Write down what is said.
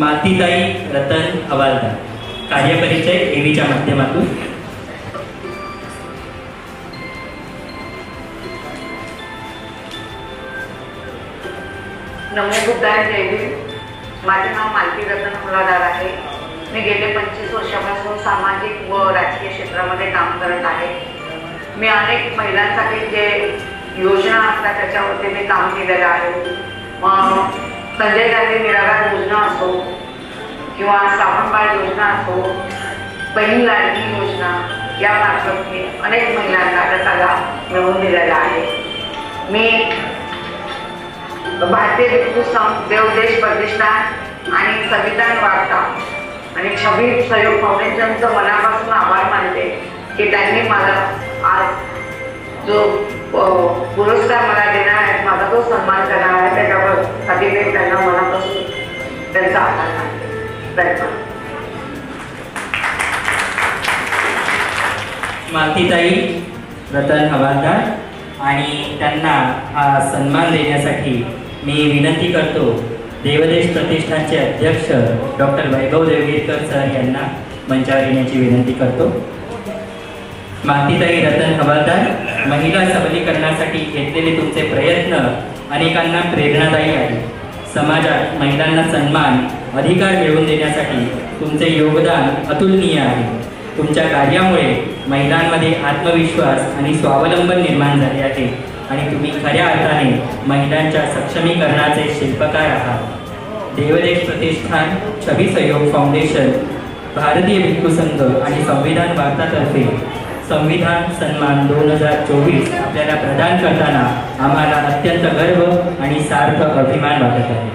मालतीताई रतन हवालदार, कार्यपरिचय एवीच्या माध्यमातून। नमो बुद्धाय जय भीम। माझे नाव मालती रतन हवालदार आहे। मी गेले 25 वर्षापासून सामाजिक व राजकीय क्षेत्रामध्ये काम करत आहे। मी अनेक महिलांसाठी जे योजना असतात त्याच्यावरती मी काम केलेलं आहे। संजय गांधी निराधार योजना असो किंवा श्रावणबाळ योजना असो, बहीण लाडकी योजना, यामार्फत मी अनेक महिलांना त्याचा लाभ मिळवून दिलेला आहे। मी भारतीय भिक्खू संघ, देवदेश प्रतिष्ठान आणि संविधान वार्ता आणि छबी सहयोग फाउंडेशनचं मनापासून आभार मानते की त्यांनी मला आज जो पुरस्कार मला देणार आहे, माझा जो सन्मान करणार आहे, त्याच्यासाठी मी त्यांना मनापासून त्यांचा आभार मानते। धन्यवाद। मालतीताई रतन हवालदार आणि त्यांना हा सन्मान देण्यासाठी मी विनंती करतो देवदेश प्रतिष्ठानचे अध्यक्ष डॉक्टर वैभव देवगिरकर सर यांना मंचावर येण्याची विनंती करतो। मालतीताई रतन हवालदार, महिला सबलीकरणासाठी घेतलेले तुमचे प्रयत्न अनेकांना प्रेरणादायी आहे। समाजात महिलांना सन्मान, अधिकार मिळवून देण्यासाठी तुमचे योगदान अतुलनीय आहे। तुमच्या कार्यामुळे महिलांमध्ये आत्मविश्वास आणि स्वावलंबन निर्माण झाले आहे आणि तुम्ही खऱ्या अर्थाने महिलांच्या सक्षमीकरणाचे शिल्पकार आहात। देवदेश प्रतिष्ठान, छबी सहयोग फाउंडेशन, भारतीय भिक्खू संघ आणि संविधान वार्तातर्फे संविधान सन्मान 2024 आपल्याला प्रदान करताना आम्हाला अत्यंत गर्व आणि सार्थ अभिमान वाटत आहे।